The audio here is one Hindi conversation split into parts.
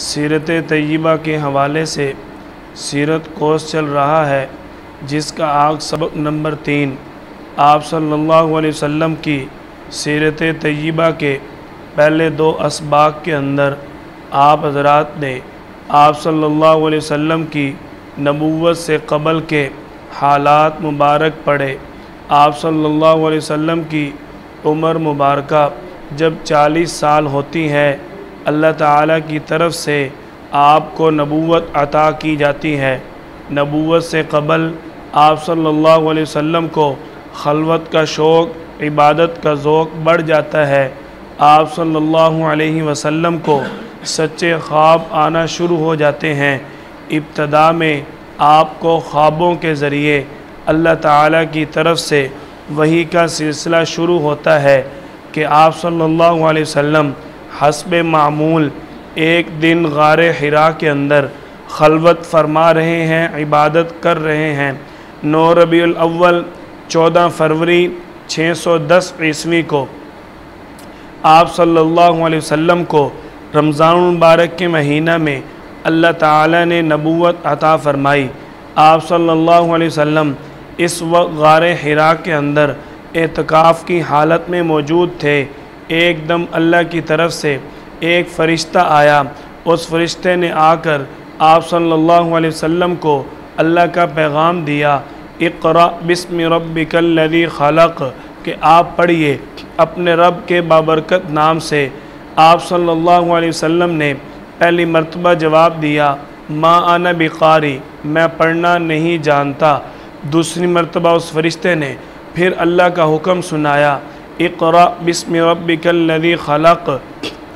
सीरत तय्यबा के हवाले से सीरत कोर्स चल रहा है, जिसका आज सबक नंबर 3 आप सल्लल्लाहु अलैहि वसल्लम की सीरत तय्यबा के पहले 2 असबाक के अंदर आप हज़रात ने आप सल्लल्लाहु अलैहि वसल्लम की नबूवत से क़बल के हालात मुबारक पढ़े। आप सल्लल्लाहु अलैहि वसल्लम की उम्र मुबारका जब 40 साल होती है, अल्लाह ताला की तरफ से आपको नबूवत अता की जाती है। नबूवत से क़बल आप सल्लल्लाहु अलैहि वसल्लम को खलवत का शौक़, इबादत का ज़ौक़ बढ़ जाता है। आप सल्लल्लाहु अलैहि वसल्लम को सच्चे ख्वाब आना शुरू हो जाते हैं। इब्तदा में आपको ख्वाबों के ज़रिए अल्लाह ताला की तरफ से वही का सिलसिला शुरू होता है कि आप सल्लल्लाहु अलैहि वसल्लम हस्बे मामूल एक दिन गारे हिरा के अंदर खलवत फरमा रहे हैं, इबादत कर रहे हैं। 9 रबीउल अव्वल 14 फरवरी 610 ईस्वी को आप सल्लल्लाहु अलैहि वसल्लम को रमज़ान मुबारक के महीना में अल्लाह ताला ने नबूवत अता फ़रमाई। आप सल्लल्लाहु अलैहि वसल्लम इस वक्त गारे हिरा के अंदर एतकाफ़ की हालत में मौजूद थे। एकदम अल्लाह की तरफ से एक फ़रिश्ता आया। उस फ़रिश्ते ने आकर आप सल्लल्लाहु अलैहि वसल्लम को अल्लाह का पैगाम दिया, इक़रा बिस्मि रब्बिकल्लज़ी खलक़, कि आप पढ़िए अपने रब के बाबरकत नाम से। आप सल्लल्लाहु अलैहि वसल्लम ने पहली मर्तबा जवाब दिया, मा अना बिक़ारी, मैं पढ़ना नहीं जानता। दूसरी मर्तबा उस फ़रिश्ते ने फिर अल्लाह का हुक्म सुनाया, इक़रा बिस्मि रब्बिकल्लज़ी खलक़।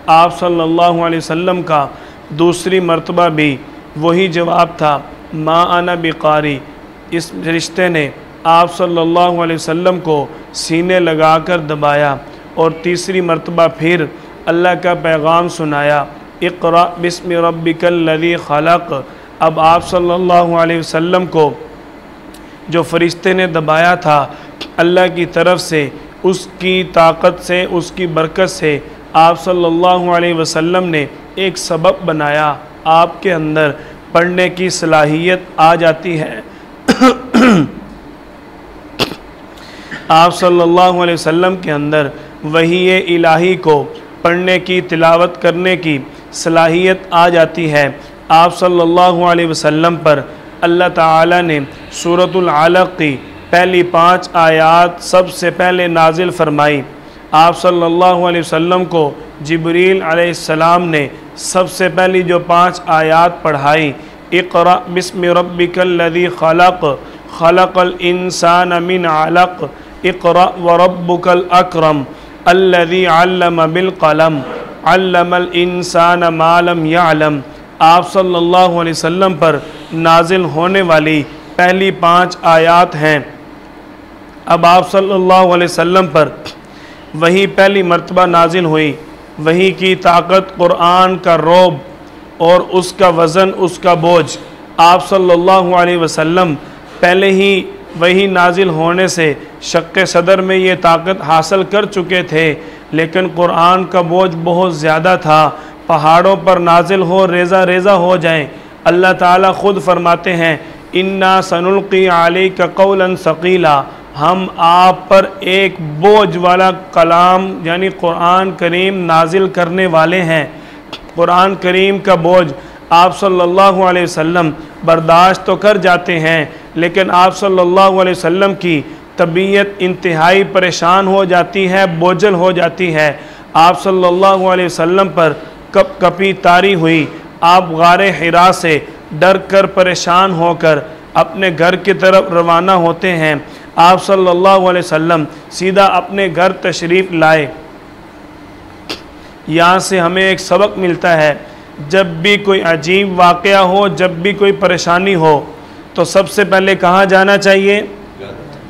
आप सल्लल्लाहु अलैहि वसल्लम का दूसरी मर्तबा भी वही जवाब था, मा अना बिक़ारी। इस रिश्ते ने आप सल्लल्लाहु अलैहि वसल्लम को सीने लगाकर दबाया और तीसरी मर्तबा फिर अल्लाह का पैगाम सुनाया, इक़रा बिस्मि रब्बिकल्लज़ी खलक़। अब आप सल्लल्लाहु अलैहि वसल्लम को जो फ़रिश्ते ने दबाया था, अल्लाह की तरफ से उसकी ताकत से, उसकी बरकत से आप सल्लल्लाहु अलैहि वसल्लम ने एक सबब बनाया। आपके अंदर पढ़ने की सलाहियत आ जाती है। आप सल्लल्लाहु अलैहि वसल्लम के अंदर वही इलाही को पढ़ने की, तिलावत करने की सलाहियत आ जाती है। आप सल्लल्लाहु अलैहि वसल्लम पर अल्लाह ताला ने सूरतुल अलक़ की पहली 5 आयात सबसे पहले नाजिल फरमाई। आप सल्लल्लाहु अलैहि वसल्लम को जिब्रील अलैहिस्सलाम ने सबसे पहली जो 5 आयात पढ़ाई, इक़रा बिस्मि रब्बिकल्लज़ी खलक़, खलक़ल इंसान मिन अलक़, इक़रा व रब्बुकल अकरम, अल्लज़ी अल्लम बिल क़लम, अल्लमल इंसान मा लम यअलम। आप सल्लल्लाहु अलैहि वसल्लम पर नाजिल होने वाली पहली 5 आयात हैं। अब आप सल्लल्लाहु अलैहि वसल्लम पर वही पहली मर्तबा नाजिल हुई। वही की ताकत, कुरान का रौब और उसका वज़न, उसका बोझ। आप सल्लल्लाहु अलैहि वसल्लम पहले ही वही नाजिल होने से शक्के सदर में ये ताकत हासिल कर चुके थे, लेकिन कुरान का बोझ बहुत ज़्यादा था। पहाड़ों पर नाजिल हो, रेज़ा रेज़ा हो जाएं। अल्लाह ताला ख़ुद फरमाते हैं, इन्ना सनुल्क़ी अलैका क़ौलन सक़ीला, हम आप पर एक बोझ वाला कलाम यानी कुरान करीम नाजिल करने वाले हैं। कुरान करीम का बोझ आप सल्लल्लाहु अलैहि वसल्लम बर्दाश्त तो कर जाते हैं, लेकिन आप सल्लल्लाहु अलैहि वसल्लम की तबीयत इंतहाई परेशान हो जाती है, बोझल हो जाती है। आप सल्लल्लाहु अलैहि वसल्लम पर कप कपी तारी हुई। आप गारे हिरा से डर कर, परेशान होकर अपने घर की तरफ रवाना होते हैं। आप सल्लल्लाहु अलैहि वसल्लम सीधा अपने घर तशरीफ़ लाए। यहाँ से हमें एक सबक मिलता है, जब भी कोई अजीब वाक़या हो, जब भी कोई परेशानी हो, तो सबसे पहले कहाँ जाना चाहिए?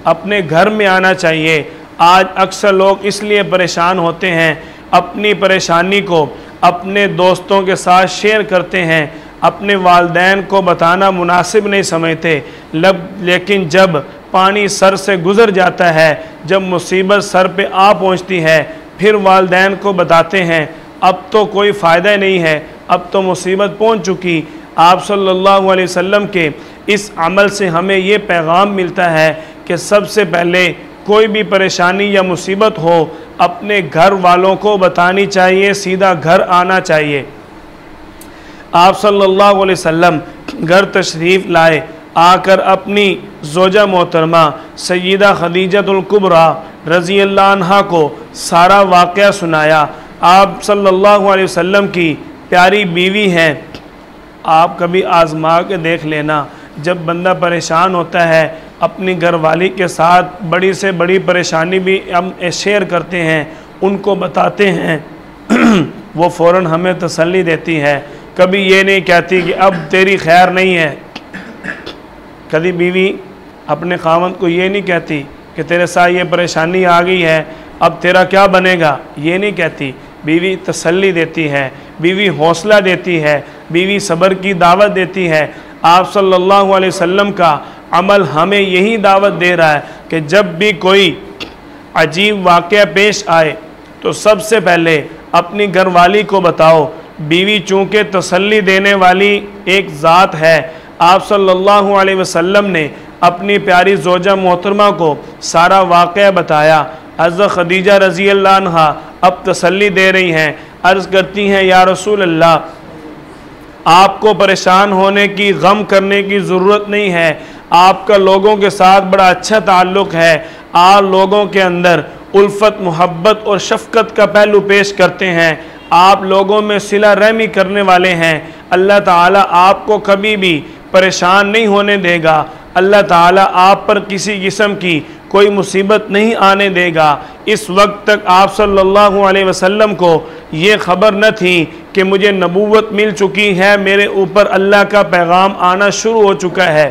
अपने घर में आना चाहिए। आज अक्सर लोग इसलिए परेशान होते हैं, अपनी परेशानी को अपने दोस्तों के साथ शेयर करते हैं, अपने वालिदैन को बताना मुनासिब नहीं समझते। लेकिन जब पानी सर से गुज़र जाता है, जब मुसीबत सर पे आ पहुंचती है, फिर वालिदैन को बताते हैं। अब तो कोई फ़ायदा नहीं है, अब तो मुसीबत पहुंच चुकी। आप सल्लल्लाहु अलैहि वसल्लम के इस अमल से हमें ये पैगाम मिलता है कि सबसे पहले कोई भी परेशानी या मुसीबत हो अपने घर वालों को बतानी चाहिए, सीधा घर आना चाहिए। आप सल्लल्लाहु अलैहि वसल्लम घर तशरीफ़ लाए, आकर अपनी ज़ौजा मोहतरमा सय्यदा खदीजतुल कुबरा रज़ी अल्लाह अन्हा को सारा वाक़या सुनाया। आप सल्लल्लाहु अलैहि वसल्लम की प्यारी बीवी हैं। आप कभी आज़मा के देख लेना, जब बंदा परेशान होता है अपनी घरवाली के साथ बड़ी से बड़ी परेशानी भी हम शेयर करते हैं, उनको बताते हैं वो फ़ौरन हमें तसल्ली देती है। कभी ये नहीं कहती कि अब तेरी खैर नहीं है। कभी बीवी अपने खावंद को ये नहीं कहती कि तेरे साथ ये परेशानी आ गई है, अब तेरा क्या बनेगा, ये नहीं कहती। बीवी तसल्ली देती है, बीवी हौसला देती है, बीवी सब्र की दावत देती है। आप सल्लल्लाहु अलैहि वसल्लम का अमल हमें यही दावत दे रहा है कि जब भी कोई अजीब वाक़या पेश आए तो सबसे पहले अपनी घरवाली को बताओ। बीवी चूँकि तसल्ली देने वाली एक ज़ात है, आप सल्लल्लाहु अलैहि वसल्लम ने अपनी प्यारी ज़ौजा मोहतरमा को सारा वाक़या बताया। हज़रत खदीजा रज़ी अल्लाह अन्हा अब तसल्ली दे रही हैं, अर्ज़ करती हैं या रसूल अल्लाह, आपको परेशान होने की, गम करने की ज़रूरत नहीं है। आपका लोगों के साथ बड़ा अच्छा ताल्लुक़ है, आप लोगों के अंदर उल्फत, मोहब्बत और शफ़क़त का पहलू पेश करते हैं, आप लोगों में सिला रहमी करने वाले हैं। अल्लाह ताला आपको कभी भी परेशान नहीं होने देगा, अल्लाह ताला आप पर किसी किस्म की कोई मुसीबत नहीं आने देगा। इस वक्त तक आप सल्लल्लाहु अलैहि वसल्लम को ये ख़बर न थी कि मुझे नबूवत मिल चुकी है, मेरे ऊपर अल्लाह का पैगाम आना शुरू हो चुका है।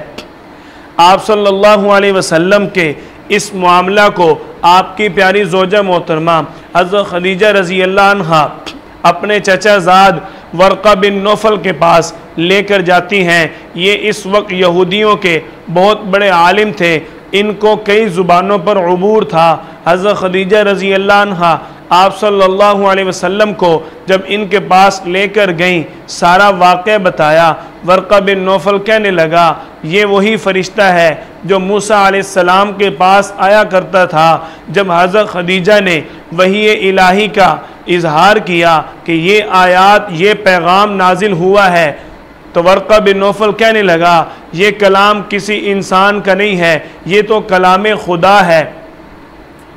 आप सल्लल्लाहु अलैहि वसल्लम के इस मामला को आपकी प्यारी ज़ौजा मोहतरमा हज़रत खदीजा रज़ी अल्लाह अन्हा अपने चचा ज़ाद वर्क़ा बिन नौफल के पास लेकर जाती हैं। ये इस वक्त यहूदियों के बहुत बड़े आलिम थे, इनको कई ज़ुबानों पर उबूर था। हज़रत खदीजा रज़ी अल्लाह अन्हा आप सल्लल्लाहु अलैहि वसल्लम को जब इनके पास लेकर गईं, सारा वाक़या बताया। वर्क़ा बिन नौफल कहने लगा, ये वही फ़रिश्ता है जो मूसा अलैहिस्सलाम के पास आया करता था। जब हज़रत खदीजा ने वही इलाही का इजहार किया कि ये आयात, ये पैगाम नाजिल हुआ है, तो वर्क़ा बिन नौफल कहने लगा, ये कलाम किसी इंसान का नहीं है, ये तो कलाम खुदा है।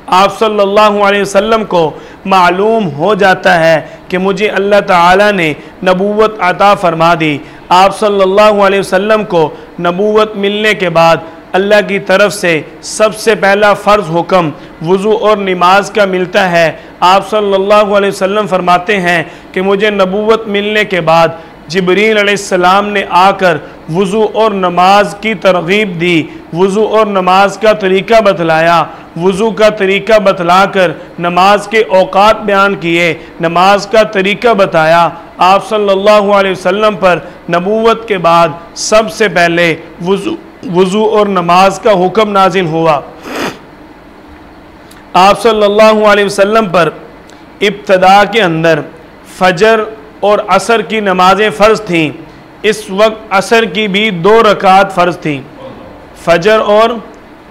आप सल्लल्लाहु अलैहि वसल्लम को मालूम हो जाता है कि मुझे अल्लाह ताला ने नबूवत अता फरमा दी। आप सल्लल्लाहु अलैहि वसल्लम को नबूवत मिलने के बाद अल्लाह की तरफ से सबसे पहला फ़र्ज़ हुक्म वुज़ू और नमाज का मिलता है। आप सल्लल्लाहु अलैहि वसल्लम फरमाते हैं कि मुझे नबूवत मिलने के बाद जिब्रील अलैहिस्सलाम ने आकर वुज़ू और नमाज की तरगीब दी, वुज़ू और नमाज का तरीक़ा बतलाया, वुज़ू का तरीक़ा बतलाकर नमाज के औक़ात बयान किए, नमाज का तरीक़ा बताया। आप सल्लल्लाहु अलैहि वसल्लम पर नबूवत के बाद सबसे पहले वुज़ू और नमाज का हुक्म नाजिल हुआ। आप सल्लल्लाहु अलैहि वसल्लम पर इब्तदा के अंदर फ़जर और असर की नमाज़ें फ़र्ज़ थीं। इस वक्त असर की भी 2 रकात फ़र्ज़ थीं। फ़जर और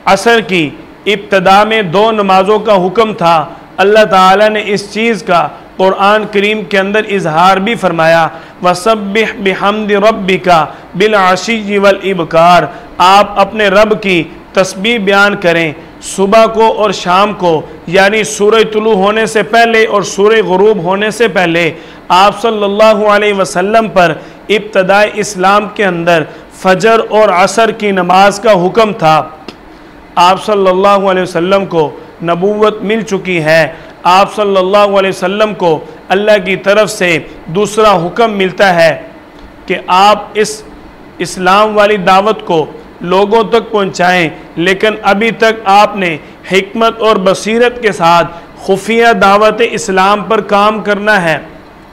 असर की इब्तदा में 2 नमाज़ों का हुक्म था। अल्लाह ताला ने इस चीज़ का कुरान करीम के अंदर इजहार भी फरमाया, वसब्बिह बिहम्दि रब्बिका बिल आशिय्यि वल इबकार। आप अपने रब की तस्बीह बयान करें सुबह को और शाम को, यानी सूरज तुलू होने से पहले और सूरज गुरूब होने से पहले। आप सल्लल्लाहु अलैहि वसल्लम पर इब्तदाए इस्लाम के अंदर फ़जर और असर की नमाज का हुक्म था। आप सल्लल्लाहु अलैहि वसल्लम को नबूवत मिल चुकी है। आप सल्लल्लाहु अलैहि वसल्लम को अल्लाह की तरफ से दूसरा हुक्म मिलता है कि आप इस इस्लाम वाली दावत को लोगों तक पहुँचाएँ, लेकिन अभी तक आपने हिकमत और बसीरत के साथ खुफिया दावत इस्लाम पर काम करना है।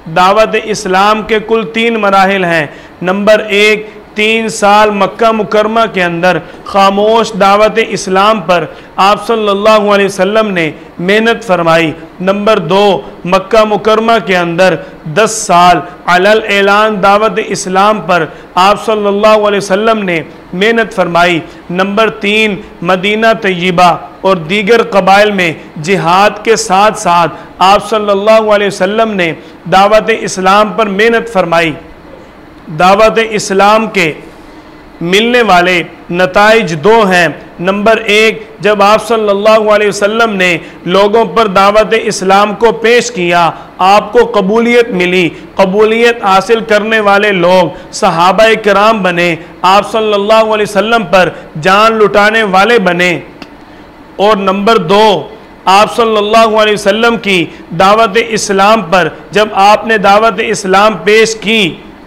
दावत इस्लाम के कुल 3 मराहिल हैं। नंबर 1 3 साल मक्का मुकरमा के अंदर खामोश दावत इस्लाम पर आप सल्लल्लाहु अलैहि वसल्लम ने मेहनत फरमाई। नंबर 2, मक्का मुकरमा के अंदर 10 साल अलल ऐलान दावत इस्लाम पर आप सल्लल्लाहु अलैहि वसल्लम ने मेहनत फरमाई। नंबर 3, मदीना तय्यबा और दीगर कबाइल में जिहाद के साथ साथ आप सल्लल्लाहु अलैहि वसल्लम ने दावत इस्लाम पर मेहनत फरमाई। दावत इस्लाम के मिलने वाले नताइज 2 हैं। नंबर 1, जब आप सल्लल्लाहु अलैहि वसल्लम ने लोगों पर दावत इस्लाम को पेश किया, आपको कबूलियत मिली। कबूलियत हासिल करने वाले लोग सहाबा किराम बने, आप सल्लल्लाहु अलैहि वसल्लम पर जान लुटाने वाले बने। और नंबर 2, आप सल्लल्लाहु अलैहि वसल्लम की दावत इस्लाम पर जब आपने दावत इस्लाम पेश की,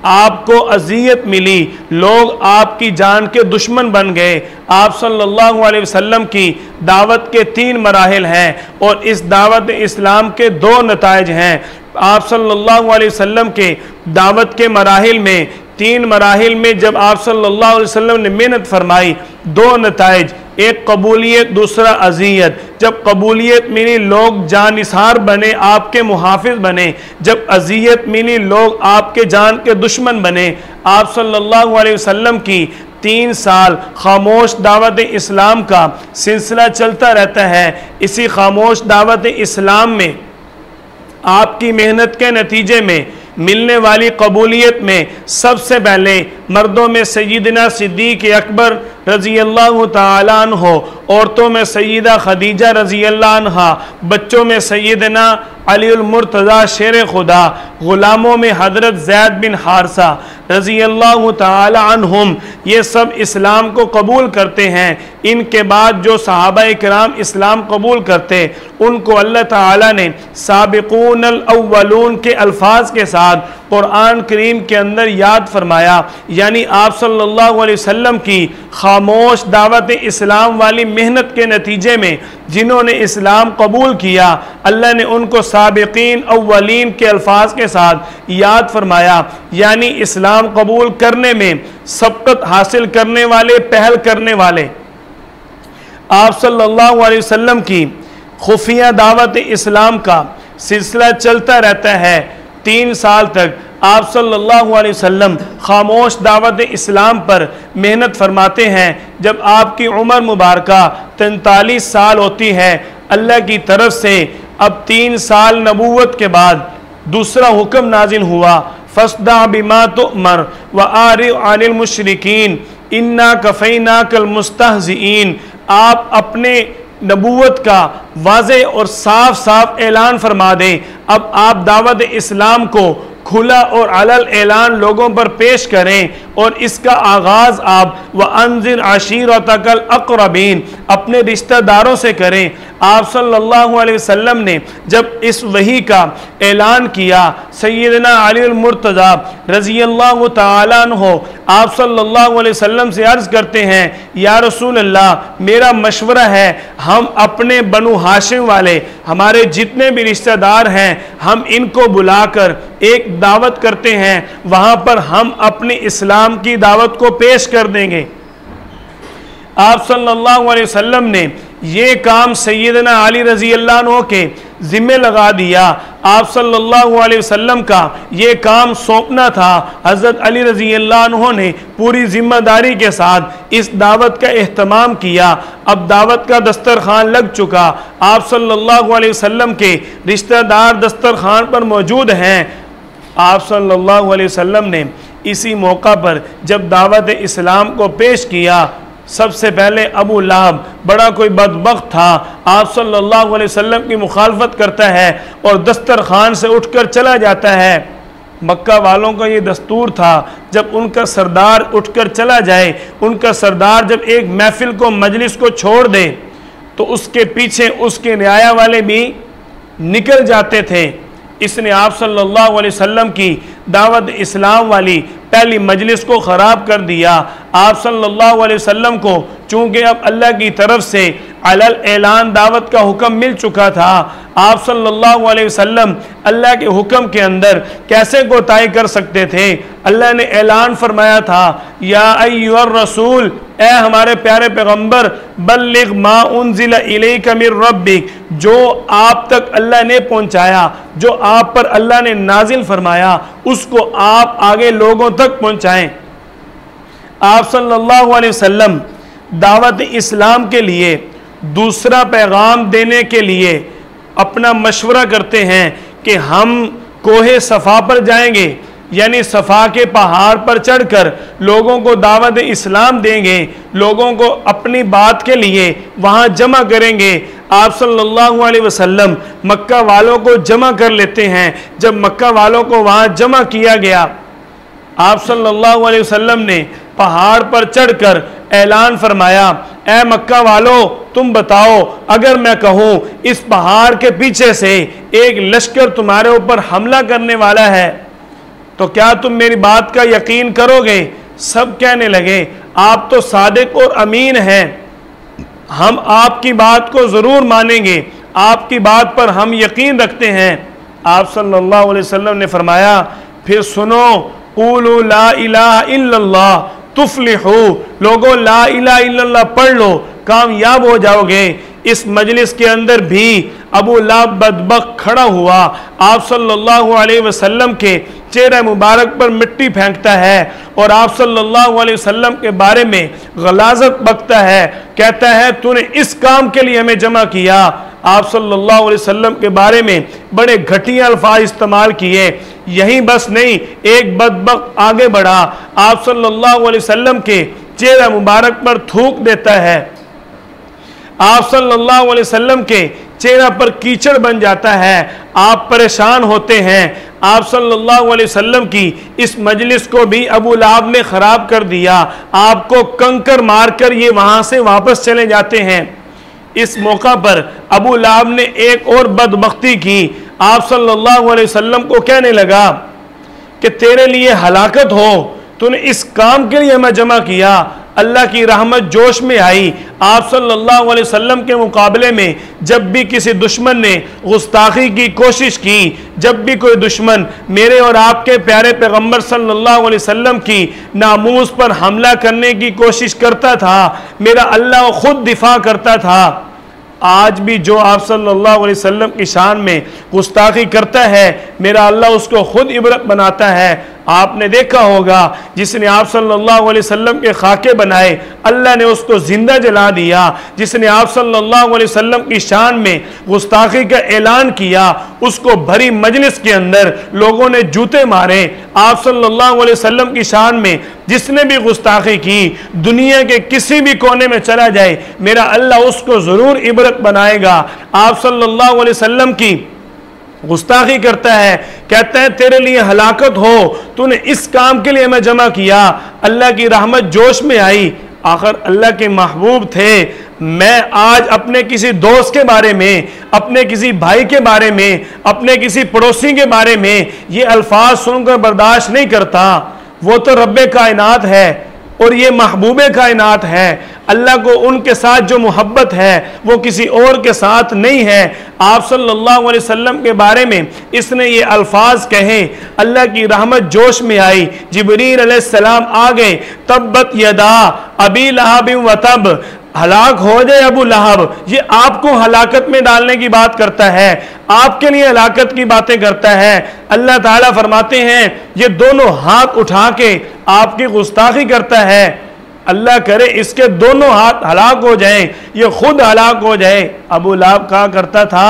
आपको अज़ियत मिली, लोग आपकी जान के दुश्मन बन गए। आप सल्लल्लाहु अलैहि वसल्लम की दावत के 3 मराहिल हैं और इस दावत इस्लाम के 2 नताइज हैं। आप सल्लल्लाहु अलैहि वसल्लम के दावत के मराहिल में 3 मराहिल में जब आप सल्लल्लाहु अलैहि वसल्लम ने मेहनत फरमाई, 2 नताइज, एक कबूलियत, दूसरा अज़ियत। जब कबूलियत मिली, लोग जानिसार बने, आपके मुहाफिज बने। जब अज़ियत मिली, लोग आपके जान के दुश्मन बने। आप सल्लल्लाहु अलैहि वसल्लम की 3 साल खामोश दावत इस्लाम का सिलसिला चलता रहता है। इसी खामोश दावत इस्लाम में आपकी मेहनत के नतीजे में मिलने वाली कबूलियत में सबसे पहले मर्दों में सय्यदना सिद्दीक़ अकबर रज़ी अल्लाह तआला अन्हु, औरतों में सय्यदा खदीजा रज़ी अल्लाह अन्हा, बच्चों में सय्यदना अलीउल मुर्तज़ा शेर खुदा, ग़ुलामों में हज़रत ज़ैद बिन हारसा रज़ी अल्लाह तआला अन्हुम, ये सब इस्लाम को कबूल करते हैं। इनके बाद जो सहाबा किराम इस्लाम कबूल करते, उनको अल्लाह ताला ने साबिक़ूनल अव्वलून के अल्फाज के साथ कुरान करीम के अंदर याद फरमाया। यानी आप सल्लल्लाहु अलैहि वसल्लम की खामोश दावत इस्लाम वाली मेहनत के नतीजे में जिन्होंने इस्लाम कबूल किया, अल्लाह ने उनको साबिक़ीन अव्वलीन के अल्फाज के साथ याद फरमाया। यानी इस्लाम कबूल करने में सबकत हासिल करने वाले, पहल करने वाले। आप सल्लल्लाहु अलैहि वसल्लम की खुफिया दावत इस्लाम का सिलसिला चलता रहता है। 3 साल तक आप सल्लल्लाहु अलैहि वसल्लम खामोश दावत इस्लाम पर मेहनत फरमाते हैं। जब आपकी उम्र मुबारका 43 साल होती है, अल्लाह की तरफ से अब 3 साल नबूवत के बाद दूसरा हुक्म नाजिल हुआ, फस्दा बिमा तुअमर व आरिज़ अनिल मुशरिकीन इन्ना कफ़ैनाकल मुस्तहज़िईन। आप अपने नबूवत का वाज़े और साफ साफ ऐलान फरमा दें। अब आप दावत इस्लाम को खुला और अलल ऐलान लोगों पर पेश करें और इसका आगाज़ आप व अंज़िर अशीरतकल अक़रबीन अपने रिश्तेदारों से करें। आप सल्लल्लाहु अलैहि वसल्लम ने जब इस वही का ऐलान किया, सय्यदना अलीउल मुर्तज़ा रज़ी अल्लाह तआला अन्हु आप सल्लल्लाहु अलैहि वसल्लम से अर्ज़ करते हैं, या रसूल अल्लाह, मेरा मशवरा है, हम अपने बनु हाशिम वाले हमारे जितने भी रिश्तेदार हैं, हम इनको बुलाकर एक दावत करते हैं, वहाँ पर हम अपने इस्लाम की दावत को पेश कर देंगे। आप सल्लल्लाहु अलैहि वसल्लम ने ये काम सैयदना अली रज़ी अल्लाह अन्हु के ज़िम्मे लगा दिया। आप सल्लल्लाहु अलैहि वसल्लम का ये काम सौंपना था। हज़रत अली रज़ी अल्लाह अन्हु ने पूरी ज़िम्मेदारी के साथ इस दावत का एहतमाम किया। अब दावत का दस्तरखान लग चुका। आप सल्लल्लाहु अलैहि वसल्लम के रिश्तेदार दस्तरखान पर मौजूद हैं। आप सल्लल्लाहु अलैहि वसल्लम ने इसी मौका पर जब दावत इस्लाम को पेश किया, सबसे पहले अबू लहब बड़ा कोई बदबख्त था, आप सल्लल्लाहु अलैहि वसल्लम की मुखालफत करता है और दस्तरखान से उठकर चला जाता है। मक्का वालों का ये दस्तूर था, जब उनका सरदार उठकर चला जाए, उनका सरदार जब एक महफिल को, मजलिस को छोड़ दे, तो उसके पीछे उसके रियाया वाले भी निकल जाते थे। इसने आप सल्लल्लाहु अलैहि वसल्लम की दावत इस्लाम वाली पहली मजलिस को ख़राब कर दिया। आप सल्लल्लाहु अलैहि वसल्लम को चूँकि अब अल्लाह की तरफ से अलल ऐलान दावत का हुक्म मिल चुका था। आप सल्लल्लाहु अलैहि वसल्लम अल्लाह के हुक्म के अंदर कैसे कोताही कर सकते थे। अल्लाह ने ऐलान फरमाया था, या अय्युहर रसूल, ए हमारे प्यारे पैगंबर, बल्लिग मा उन्जिला इलैका मिर रब्बिक, जो आप तक अल्लाह ने पहुंचाया, जो आप पर अल्लाह ने नाजिल फरमाया, उसको आप आगे लोगों तक पहुंचाएं। आप सल्लल्लाहु अलैहि वसल्लम दावत इस्लाम के लिए, दूसरा पैगाम देने के लिए अपना मशवरा करते हैं कि हम कोहे सफ़ा पर जाएंगे, यानी सफ़ा के पहाड़ पर चढ़कर लोगों को दावत इस्लाम देंगे, लोगों को अपनी बात के लिए वहाँ जमा करेंगे। आप सल्लल्लाहु अलैहि वसल्लम मक्का वालों को जमा कर लेते हैं। जब मक्का वालों को वहाँ जमा किया गया, आप सल्लल्लाहु अलैहि वसल्लम ने पहाड़ पर चढ़कर ऐलान फरमाया, ए मक्का वालों, तुम बताओ, अगर मैं कहूँ इस पहाड़ के पीछे से एक लश्कर तुम्हारे ऊपर हमला करने वाला है, तो क्या तुम मेरी बात का यकीन करोगे? सब कहने लगे, आप तो सादिक और अमीन हैं, हम आपकी बात को ज़रूर मानेंगे, आपकी बात पर हम यकीन रखते हैं। आप सल्लल्लाहु अलैहि वसल्लम ने फरमाया, फिर सुनो, क़ूलू ला इलाहा इल्लल्लाह तुफ्लिहू, लोगों ला इलाहा इल्लल्लाह पढ़ लो, कामयाब हो जाओगे। इस मजलिस के अंदर भी अबू लहब बदबख्त खड़ा हुआ, आप सल्लल्लाहु अलैहि वसल्लम के चेहरे मुबारक पर मिट्टी फेंकता है और आप सल्लल्लाहु अलैहि वसल्लम के बारे में गलाजत बकता है, कहता है तूने इस काम के लिए हमें जमा किया। आप सल्लल्लाहु अलैहि वसल्लम के बारे में बड़े घटिया अल्फाज इस्तेमाल किए। यही बस नहीं, एक बदबख्त आगे बढ़ा, आप सल्लल्लाहु अलैहि वसल्लम के चेहरे मुबारक पर थूक देता है, आप सल्लल्लाहु अलैहि वसल्लम के चेहरा पर कीचड़ बन जाता है। आप परेशान होते हैं। आप सल्लल्लाहु अलैहि वसल्लम की इस मजलिस को भी अबू लहब ने ख़राब कर दिया, आपको कंकर मारकर ये वहाँ से वापस चले जाते हैं। इस मौका पर अबू लहब ने एक और बदबख्ती की, आप सल्लल्लाहु अलैहि वसल्लम को कहने लगा कि तेरे लिए हलाकत हो, तूने इस काम के लिए हमें जमा किया। अल्लाह की रहमत जोश में आई। आप सल्लल्लाहु अलैहि वसल्लम के मुकाबले में जब भी किसी दुश्मन ने गुस्ताखी की कोशिश की, जब भी कोई दुश्मन मेरे और आपके प्यारे पैगंबर सल्लल्लाहु अलैहि वसल्लम की नामूस पर हमला करने की कोशिश करता था, मेरा अल्लाह खुद दिफा करता था। आज भी जो आप सल्लल्लाहु अलैहि वसल्लम की शान में गुस्ताखी करता है, मेरा अल्लाह उसको खुद इबरत बनाता है। आपने देखा होगा, जिसने आप सल्लल्लाहु अलैहि वसल्लम के खाके बनाए, अल्लाह ने उसको जिंदा जला दिया। जिसने आप सल्लल्लाहु अलैहि वसल्लम की शान में गुस्ताखी का ऐलान किया, उसको भरी मजलिस के अंदर लोगों ने जूते मारे। आप सल्लल्लाहु अलैहि वसल्लम की शान में जिसने भी गुस्ताखी की, दुनिया के किसी भी कोने में चला जाए, मेरा अल्लाह उसको ज़रूर इबरत बनाएगा। आप सल्लल्लाहु अलैहि वसल्लम की गुस्ताखी करता है, कहता है तेरे लिए हलाकत हो, तूने इस काम के लिए मैं जमा किया। अल्लाह की रहमत जोश में आई। आखिर अल्लाह के महबूब थे। मैं आज अपने किसी दोस्त के बारे में, अपने किसी भाई के बारे में, अपने किसी पड़ोसी के बारे में ये अल्फाज सुनकर बर्दाश्त नहीं करता। वो तो रब्बे कायनात है और ये महबूबे कायनात है। अल्लाह को उनके साथ जो मोहब्बत है वो किसी और के साथ नहीं है। आप सल्लल्लाहु अलैहि वसल्लम के बारे में इसने ये अल्फाज कहे, अल्लाह की रहमत जोश में आई। जिब्रील अलैहिस्सलाम आ गए, तब्बत यदा अबी लहब व तब, हलाक हो जाए अबू लहब। ये आपको हलाकत में डालने की बात करता है, आपके लिए हलाकत की बातें करता है। अल्लाह ताला फरमाते हैं ये दोनों हाथ उठा के आपकी गुस्ताखी करता है। अल्लाह करे इसके दोनों हाथ हलाक हो जाएं, ये खुद हलाक हो जाए। अबू लहब कहा करता था,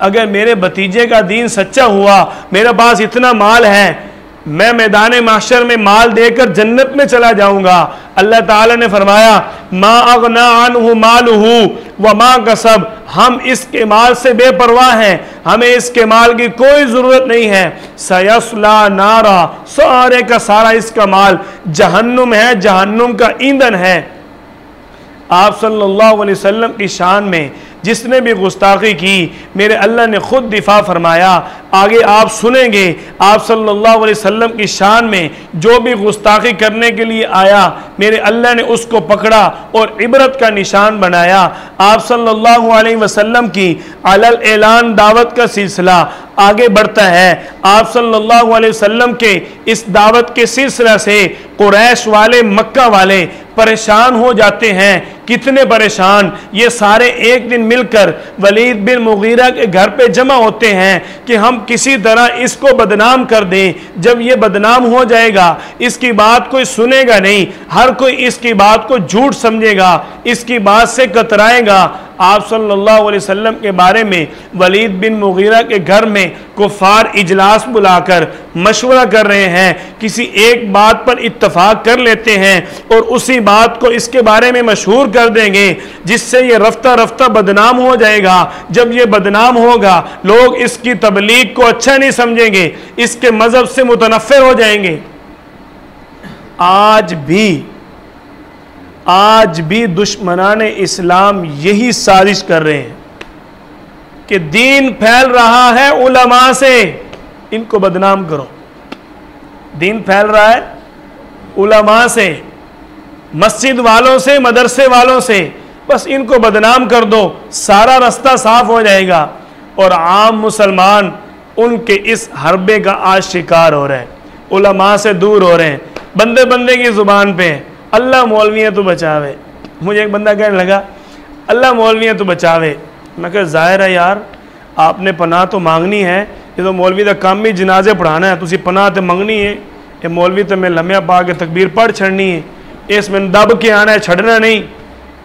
अगर मेरे भतीजे का दीन सच्चा हुआ, मेरे पास इतना माल है, मैं मैदान माशर में माल देकर जन्नत में चला जाऊंगा। अल्लाह ताला ने फरमाया, मा अगना अन्हु मालुहु व मा कसब, हम इसके माल से बेपरवाह हैं, हमें इसके माल की कोई ज़रूरत नहीं है। सयस्ला नारा, सारे का सारा इसका माल जहन्नुम है, जहन्नुम का ईंधन है। आप सल्लल्लाहु अलैहि वसल्लम की शान में जिसने भी गुस्ताखी की, मेरे अल्लाह ने खुद दिफा फरमाया। आगे आप सुनेंगे आप सल्लल्लाहु अलैहि वसल्लम की शान में जो भी गुस्ताखी करने के लिए आया मेरे अल्लाह ने उसको पकड़ा और इबरत का निशान बनाया। आप सल्लल्लाहु अलैहि वसल्लम की अलल ऐलान दावत का सिलसिला आगे बढ़ता है। आप सल्लल्लाहु अलैहि वसल्लम के इस दावत के सिलसिला से कुरैश वाले, मक्का वाले परेशान हो जाते हैं। कितने परेशान, ये सारे एक दिन मिलकर वलीद बिन मुगीरा के घर पे जमा होते हैं कि हम किसी तरह इसको बदनाम कर दें। जब ये बदनाम हो जाएगा इसकी बात कोई सुनेगा नहीं, हर कोई इसकी बात को झूठ समझेगा, इसकी बात से कतराएगा। आप सल्लल्लाहु अलैहि वसल्लम के बारे में वलीद बिन मुगीरा के घर में कुफार इजलास बुलाकर मशवरा कर रहे हैं, किसी एक बात पर इत्तफाक कर लेते हैं और उसी बात को इसके बारे में मशहूर कर देंगे जिससे ये रफ्ता रफ्ता बदनाम हो जाएगा। जब ये बदनाम होगा लोग इसकी तबलीग को अच्छा नहीं समझेंगे, इसके मजहब से मुतनफ़िर हो जाएंगे। आज भी दुश्मनाने इस्लाम यही साजिश कर रहे हैं कि दीन फैल रहा है उलमा से, इनको बदनाम करो। दीन फैल रहा है उलमा से, मस्जिद वालों से, मदरसे वालों से, बस इनको बदनाम कर दो, सारा रास्ता साफ हो जाएगा। और आम मुसलमान उनके इस हरबे का आज शिकार हो रहे हैं, उलमा से दूर हो रहे हैं। बंदे बंदे की ज़ुबान पे अल्लाह मौलवी तो बचावे। मुझे एक बंदा कहने लगा अल्लाह मौलवी तो बचावे। मैं कहा ज़ाहिर है यार, आपने पनाह तो मांगनी है, ये तो मौलवी का काम भी जनाजे पढ़ाना है, तुसी पनाह तो मंगनी है। ये मौलवी तो मैं लम्हा पा के तकबीर पढ़ छड़नी है, इसमें दब के आना है, छड़ना नहीं।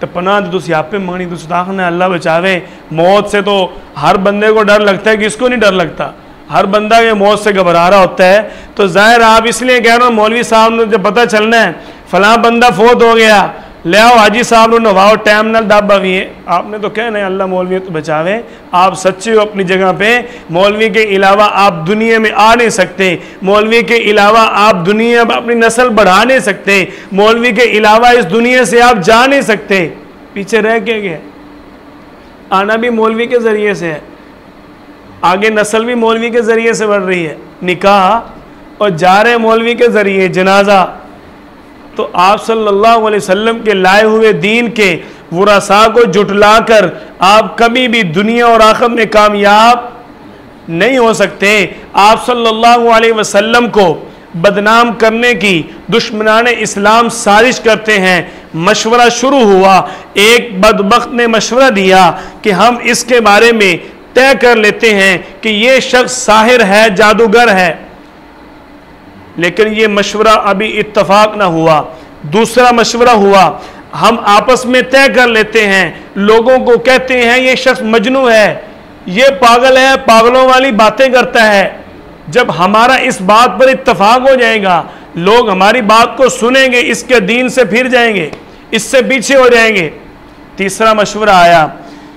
तो पनाह तो तुसी आप पे मंगनी, तुसी आखना अल्लाह बचावे। मौत से तो हर बंदे को डर लगता है, किसको नहीं डर लगता, हर बंदा ये मौत से घबरा रहा होता है। तो ज़ाहिर आप इसलिए कह रहा हूँ मौलवी साहब ने जब पता चलना है फलां बंदा फोत हो गया, ले आओ हाजी साहब ने नवाओ टाइम नाल दाबा भी है। आपने तो कहना है अल्लाह मौलवी तो बचावे। आप सच्चे हो अपनी जगह पे, मौलवी के अलावा आप दुनिया में आ नहीं सकते, मौलवी के अलावा आप दुनिया में अपनी नस्ल बढ़ा नहीं सकते, मौलवी के अलावा इस दुनिया से आप जा नहीं सकते। पीछे रह के गए, आना भी मौलवी के ज़रिए से है, आगे नस्ल भी मौलवी के ज़रिए से बढ़ रही है, निकाह और जा रहे मौलवी के ज़रिए जनाजा। तो आप सल्लल्लाहु अलैहि वसल्लम के लाए हुए दीन के वुरासा को जुटलाकर आप कभी भी दुनिया और आखिरत में कामयाब नहीं हो सकते। आप सल्लल्लाहु अलैहि वसल्लम को बदनाम करने की दुश्मनाने इस्लाम साजिश करते हैं। मशवरा शुरू हुआ, एक बदबख्त ने मशवरा दिया कि हम इसके बारे में तय कर लेते हैं कि ये शख्स साहिर है, जादूगर है, लेकिन ये मशवरा अभी इत्तफाक ना हुआ। दूसरा मशवरा हुआ, हम आपस में तय कर लेते हैं, लोगों को कहते हैं ये शख्स मजनू है, ये पागल है, पागलों वाली बातें करता है। जब हमारा इस बात पर इत्तफाक हो जाएगा, लोग हमारी बात को सुनेंगे, इसके दीन से फिर जाएंगे, इससे पीछे हो जाएंगे। तीसरा मशवरा आया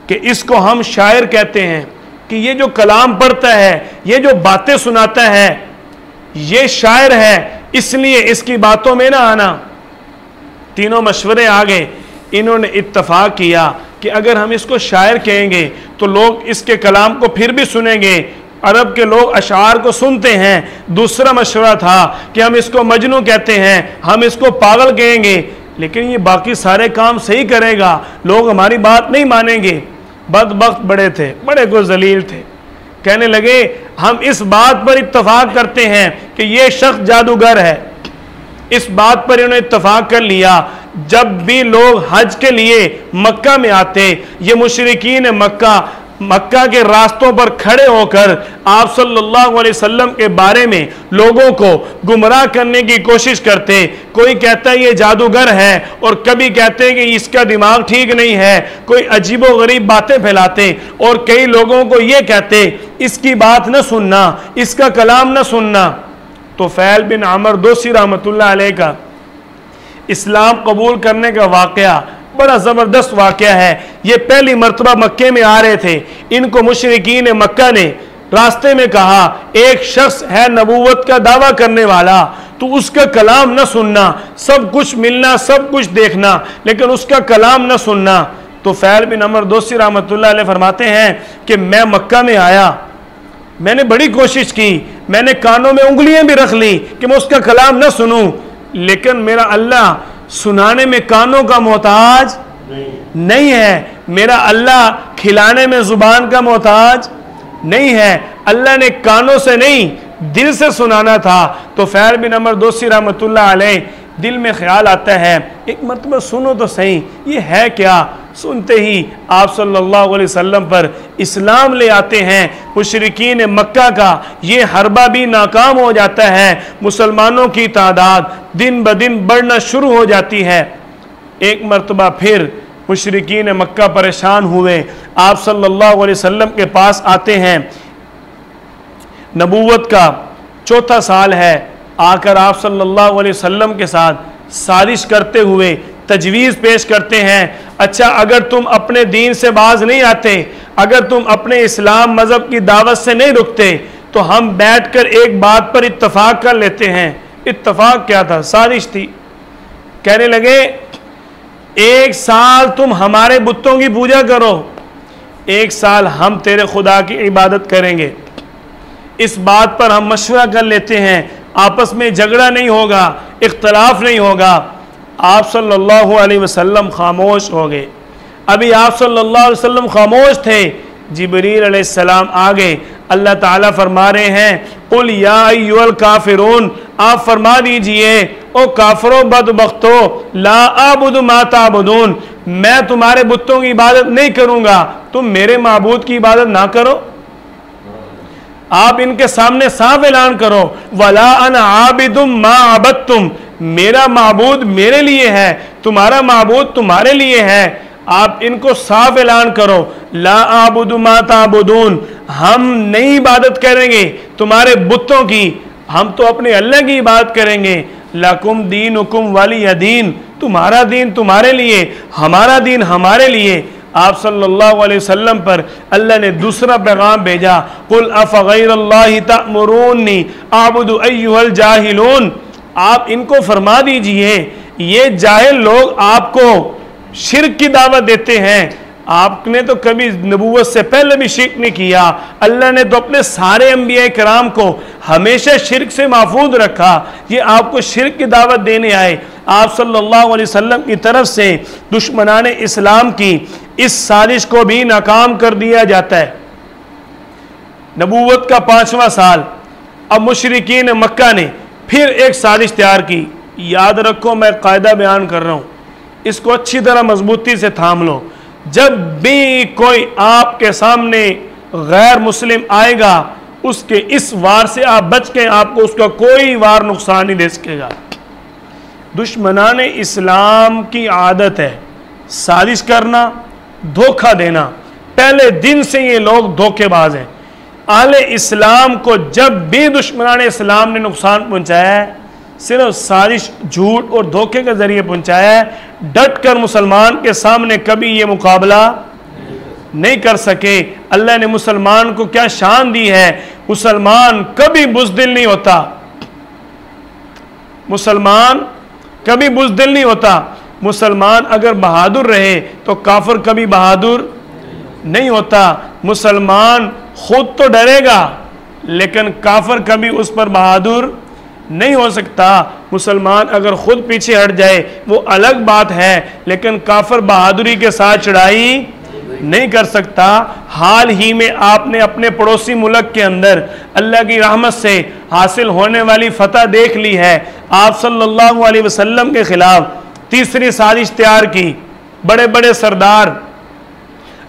कि इसको हम शायर कहते हैं, कि ये जो कलाम पढ़ता है, ये जो बातें सुनाता है, ये शायर है, इसलिए इसकी बातों में ना आना। तीनों मशवरे आ गए। इन्होंने इत्तफाक किया कि अगर हम इसको शायर कहेंगे तो लोग इसके कलाम को फिर भी सुनेंगे, अरब के लोग अशार को सुनते हैं। दूसरा मशवरा था कि हम इसको मजनू कहते हैं, हम इसको पागल कहेंगे, लेकिन ये बाकी सारे काम सही करेगा, लोग हमारी बात नहीं मानेंगे। बदबख्त बड़े थे, बड़े को जलील थे, कहने लगे हम इस बात पर इत्तफाक करते हैं कि ये शख्स जादूगर है। इस बात पर इन्होंने इत्तफाक कर लिया। जब भी लोग हज के लिए मक्का में आते, ये मुशरिकीन मक्का के रास्तों पर खड़े होकर आप सल्लल्लाहु अलैहि वसल्लम के बारे में लोगों को गुमराह करने की कोशिश करते। कोई कहता है ये जादूगर है, और कभी कहते हैं कि इसका दिमाग ठीक नहीं है, कोई अजीबो गरीब बातें फैलाते, और कई लोगों को ये कहते इसकी बात न सुनना, इसका कलाम न सुनना। तो फैल बिन आमर दोसी रहमतुल्लाह अलैह का इस्लाम कबूल करने का वाक़या बड़ा ज़बरदस्त वाक़या है। ये पहली मरतबा मक्के में आ रहे थे, इनको मुशरिकीन मक्का ने रास्ते में कहा एक शख्स है नबूवत का दावा करने वाला, तो उसका कलाम न सुनना, सब कुछ मिलना, सब कुछ देखना, लेकिन उसका कलाम न सुनना। तो फैल बिन अमर दोसी रहमतुल्लाह अलैह फरमाते हैं कि मैं मक्का में आया, मैंने बड़ी कोशिश की, मैंने कानों में उंगलियां भी रख ली कि मैं उसका कलाम न सुनूं, लेकिन मेरा अल्लाह सुनाने में कानों का मोहताज नहीं है, मेरा अल्लाह खिलाने में जुबान का मोहताज नहीं है। अल्लाह ने कानों से नहीं दिल से सुनाना था। तो फैर बिन अमर दोसी रहमतुल्लाह अलैह, दिल में ख्याल आता है एक मरतबा सुनो तो सही ये है क्या। सुनते ही आप सल्लल्लाहु अलैहि वसल्लम पर इस्लाम ले आते हैं। मुशरिकीन मक्का का ये हरबा भी नाकाम हो जाता है। मुसलमानों की तादाद दिन ब दिन बढ़ना शुरू हो जाती है। एक मरतबा फिर मुशरिकीन मक्का परेशान हुए, आप सल्लल्लाहु अलैहि वसल्लम के पास आते हैं। नबूवत का चौथा साल है, आकर आप सल्लल्लाहु अलैहि वसल्लम के साथ साजिश करते हुए तजवीज़ पेश करते हैं, अच्छा अगर तुम अपने दीन से बाज नहीं आते, अगर तुम अपने इस्लाम मज़हब की दावत से नहीं रुकते, तो हम बैठकर एक बात पर इत्तफाक कर लेते हैं। इत्तफाक क्या था? साजिश थी। कहने लगे एक साल तुम हमारे बुतों की पूजा करो, एक साल हम तेरे खुदा की इबादत करेंगे। इस बात पर हम मशवरा कर लेते हैं, आपस में झगड़ा नहीं होगा, इख्तलाफ नहीं होगा। आप सल्लल्लाहु अलैहि वसल्लम खामोश हो गए। अभी आप सल्लल्लाहु अलैहि वसल्लम खामोश थे, जिब्रील अलैहिस्सलाम आ गए। अल्लाह ताला फरमा रहे हैं कुल या अय्युहल काफिरून, आप फरमा दीजिए ओ काफिरों बदबख्तो, ला आबुदु मा ताबुदून, मैं तुम्हारे बुतों की इबादत नहीं करूँगा, तुम मेरे माबूद की इबादत ना करो। आप इनके सामने साफ ऐलान करो, वला अना आबिदुम मा अबदतुम, मेरा माबूद मेरे लिए है, तुम्हारा माबूद तुम्हारे लिए है। आप इनको साफ ऐलान करो, ला आबुदु मा ताबुदून, हम नहीं इबादत करेंगे तुम्हारे बुतों की, हम तो अपने अल्लाह की इबादत करेंगे। लकुम दीनुकुम वलिय दीन, तुम्हारा दीन तुम्हारे लिए, हमारा दीन हमारे लिए। आप सल्लल्लाहु अलैहि वसल्लम पर अल्लाह ने दूसरा पैगाम भेजा, कुल अफ़ग़ैरल्लाहि तअमुरूनी आबुदु अय्युहल जाहिलून, आप इनको फरमा दीजिए ये जाहिल लोग आपको शिर्क की दावत देते हैं। आपने तो कभी नबूवत से पहले भी शिर्क नहीं किया, अल्लाह ने तो अपने सारे अंबिया कराम को हमेशा शिर्क से महफूज रखा, ये आपको शिर्क की दावत देने आए। आप सल्लल्लाहु अलैहि वसल्लम की तरफ से दुश्मनान इस्लाम की इस साजिश को भी नाकाम कर दिया जाता है। नबूवत का 5वां साल, अब मुशरिकीन मक्का ने फिर एक साजिश तैयार की। याद रखो मैं कायदा बयान कर रहा हूँ, इसको अच्छी तरह मजबूती से थाम लो। जब भी कोई आपके सामने गैर मुस्लिम आएगा, उसके इस वार से आप बच के, आपको उसका कोई वार नुकसान नहीं दे सकेगा। दुश्मनाने इस्लाम की आदत है साजिश करना, धोखा देना। पहले दिन से ये लोग धोखेबाज हैं। आहले इस्लाम को जब भी दुश्मनाने इस्लाम ने नुकसान पहुंचाया है, सिर्फ साजिश, झूठ और धोखे के जरिए पहुंचाया है। डट कर मुसलमान के सामने कभी ये मुकाबला नहीं कर सके। अल्लाह ने मुसलमान को क्या शान दी है, मुसलमान कभी बुज़दिल नहीं होता, मुसलमान कभी बुज़दिल नहीं होता। मुसलमान अगर बहादुर रहे तो काफिर कभी बहादुर नहीं होता। मुसलमान खुद तो डरेगा, लेकिन काफिर कभी उस पर बहादुर नहीं हो सकता। मुसलमान अगर खुद पीछे हट जाए वो अलग बात है, लेकिन काफिर बहादुरी के साथ चढ़ाई नहीं कर सकता। हाल ही में आपने अपने पड़ोसी मुल्क के अंदर अल्लाह की रहमत से हासिल होने वाली फतह देख ली है। आप सल्लल्लाहु अलैहि वसल्लम के खिलाफ तीसरी साजिश तैयार की। बड़े बड़े सरदार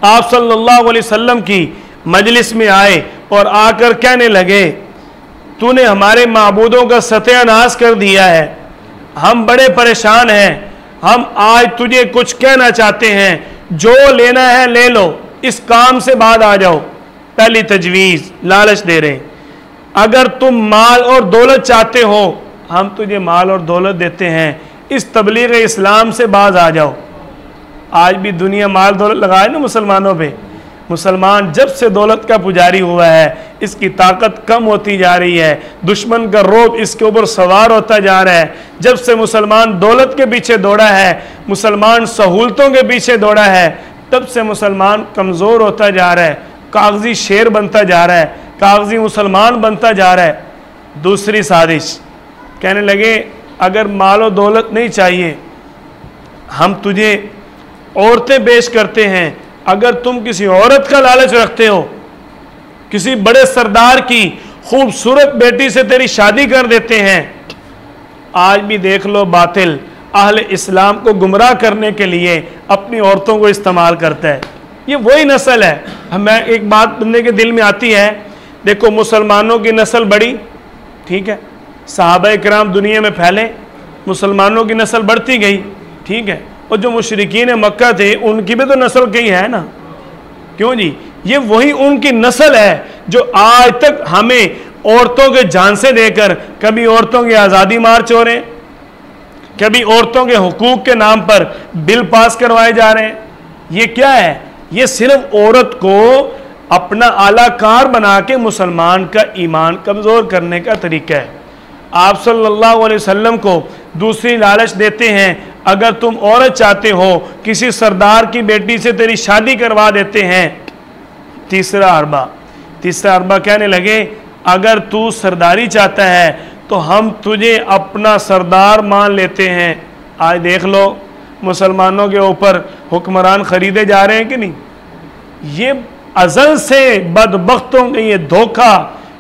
आप सल्लल्लाहु अलैहि वसल्लम की मजलिस में आए और आकर कहने लगे, तूने हमारे माबूदों का सत्यानाश कर दिया है, हम बड़े परेशान हैं, हम आज तुझे कुछ कहना चाहते हैं, जो लेना है ले लो, इस काम से बाद आ जाओ। पहली तजवीज़, लालच दे रहे हैं, अगर तुम माल और दौलत चाहते हो हम तुझे माल और दौलत देते हैं, इस तबलीग इस्लाम से बाज आ जाओ। आज भी दुनिया माल दौलत लगाए ना मुसलमानों पे। मुसलमान जब से दौलत का पुजारी हुआ है, इसकी ताकत कम होती जा रही है, दुश्मन का रोब इसके ऊपर सवार होता जा रहा है। जब से मुसलमान दौलत के पीछे दौड़ा है, मुसलमान सहूलतों के पीछे दौड़ा है, तब से मुसलमान कमज़ोर होता जा रहा है, कागजी शेर बनता जा रहा है। कागजी मुसलमान बनता जा रहा है। दूसरी साजिश, कहने लगे अगर मालो दौलत नहीं चाहिए, हम तुझे औरतें पेश करते हैं, अगर तुम किसी औरत का लालच रखते हो, किसी बड़े सरदार की खूबसूरत बेटी से तेरी शादी कर देते हैं। आज भी देख लो बातिल अहले इस्लाम को गुमराह करने के लिए अपनी औरतों को इस्तेमाल करता है। ये वही नस्ल है। हमें एक बात बंदे के दिल में आती है, देखो मुसलमानों की नस्ल बढ़ी, ठीक है, सहाबा किराम दुनिया में फैले, मुसलमानों की नस्ल बढ़ती गई, ठीक है, और जो मुशरिकीन मक्का थे उनकी भी तो नस्ल कई है ना, क्यों जी? ये वही उनकी नस्ल है जो आज तक हमें औरतों के झांसे देकर कभी औरतों की आज़ादी मार्च हो रहे हैं, कभी औरतों के हुकूक के नाम पर बिल पास करवाए जा रहे हैं। ये क्या है? ये सिर्फ औरत को अपना आलाकार बना के मुसलमान का ईमान कमज़ोर करने का तरीका है। आप सल्लल्लाहु अलैहि वसल्लम को दूसरी लालच देते हैं, अगर तुम औरत चाहते हो किसी सरदार की बेटी से तेरी शादी करवा देते हैं। तीसरा अरबा कहने लगे अगर तू सरदारी चाहता है तो हम तुझे अपना सरदार मान लेते हैं। आज देख लो मुसलमानों के ऊपर हुक्मरान खरीदे जा रहे हैं कि नहीं? ये अज़ल से बदबख्तों के ये धोखा,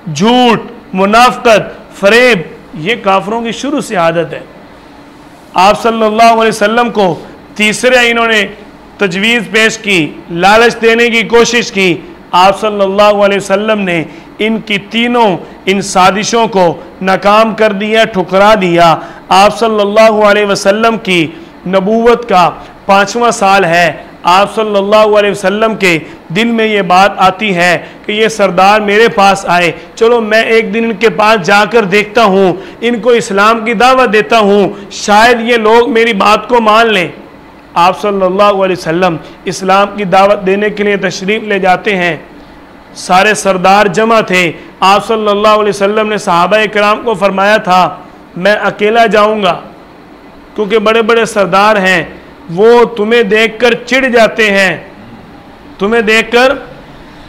झूठ, मुनाफकत, फरेब, ये काफरों की शुरू से आदत है। आप सल्लल्लाहु अलैहि वसल्लम को तीसरे इन्होंने तजवीज़ पेश की, लालच देने की कोशिश की। आप सल्लल्लाहु अलैहि वसल्लम ने इनकी तीनों इन साजिशों को नाकाम कर दिया, ठुकरा दिया। आप सल्लल्लाहु अलैहि वसल्लम की नबूवत का 5वां साल है। आप सल्लल्लाहु अलैहि वसल्लम के दिल में ये बात आती है कि ये सरदार मेरे पास आए, चलो मैं एक दिन इनके पास जाकर देखता हूँ, इनको इस्लाम की दावत देता हूँ, शायद ये लोग मेरी बात को मान लें। आप सल्लल्लाहु अलैहि वसल्लम इस्लाम की दावत देने के लिए तशरीफ़ ले जाते हैं। सारे सरदार जमा थे। आप सल्लल्लाहु अलैहि वसल्लम ने सहाबा किराम को फरमाया था मैं अकेला जाऊँगा, क्योंकि बड़े बड़े सरदार हैं, वो तुम्हें देखकर चिढ़ जाते हैं, तुम्हें देखकर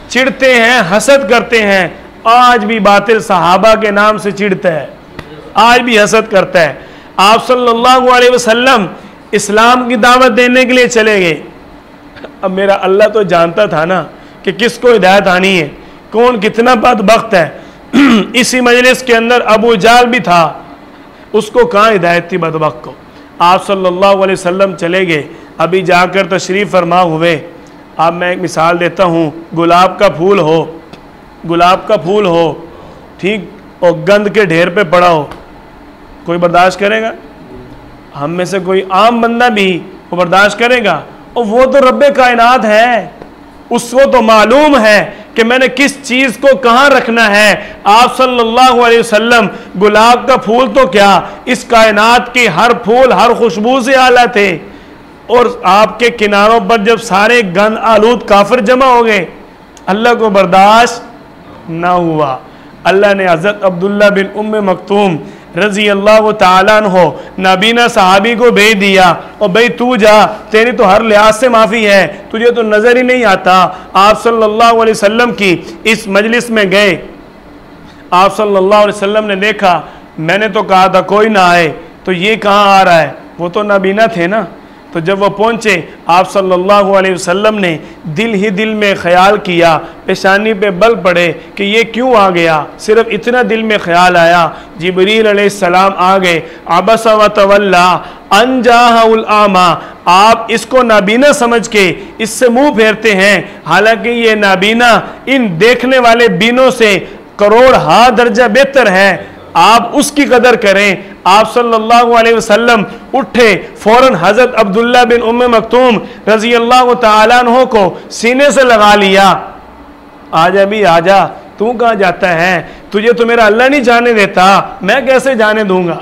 चिढ़ते हैं, हसद करते हैं। आज भी बातिल सहाबा के नाम से चिढ़ता है, आज भी हसद करता है। आप सल्लल्लाहु अलैहि वसल्लम इस्लाम की दावत देने के लिए चले गए। अब मेरा अल्लाह तो जानता था ना कि किसको हिदायत आनी है, कौन कितना बदबख्त है। इसी मजलिस के अंदर अबू जाल भी था, उसको कहाँ हिदायत थी बदबख्त को। आप सल्लल्लाहु अलैहि वसल्लम चले गए, अभी जाकर तशरीफ़ फरमा हुए। अब मैं एक मिसाल देता हूँ, गुलाब का फूल हो, गुलाब का फूल हो, ठीक, और गंद के ढेर पे पड़ा हो, कोई बर्दाश्त करेगा? हम में से कोई आम बंदा भी वो बर्दाश्त करेगा? और वो तो रब्बे कायनात है, उसको तो मालूम है कि मैंने किस चीज़ को कहाँ रखना है। आप सल्लल्लाहु अलैहि वसल्लम गुलाब का फूल तो क्या, इस कायनात के हर फूल हर खुशबू से आला थे। और आपके किनारों पर जब सारे गंद आलूद काफिर जमा हो गए, अल्लाह को बर्दाश्त ना हुआ। अल्लाह ने हज़रत अब्दुल्ला बिन उम्मे मक्तूम रज़ी अल्लाह ताला अन्हो नाबीना सहाबी को भेज दिया, और भाई तू जा, तेरी तो हर लिहाज से माफ़ी है, तुझे तो नज़र ही नहीं आता। आप सल्लल्लाहु अलैहि वसल्लम की इस मजलिस में गए। आप सल्लल्लाहु अलैहि वसल्लम ने देखा, मैंने तो कहा था कोई ना आए, तो ये कहाँ आ रहा है? वो तो नाबीना थे ना। तो जब वो पहुँचे, आप सल्लल्लाहु अलैहि वसल्लम ने दिल ही दिल में ख्याल किया, पेशानी पे बल पड़े कि ये क्यों आ गया। सिर्फ इतना दिल में ख्याल आया, जिब्रील अलैहिस्सलाम आ गए। अबसा व तवल्ला अन जाअहुल आमा, आप इसको नाबीना समझ के इससे मुंह फेरते हैं, हालांकि ये नाबीना इन देखने वाले बीनों से करोड़ हा दर्जा बेहतर है। आप उसकी कदर करें। आप सल्लल्लाहु अलैहि वसल्लम उठे, फौरन हज़रत अब्दुल्ला बिन उम्मे मक्तूम रज़ी अल्लाह ताला अन्हो को सीने से लगा लिया। आजा भी आजा, तू कहाँ जाता है? तुझे तो मेरा अल्लाह नहीं जाने देता, मैं कैसे जाने दूंगा?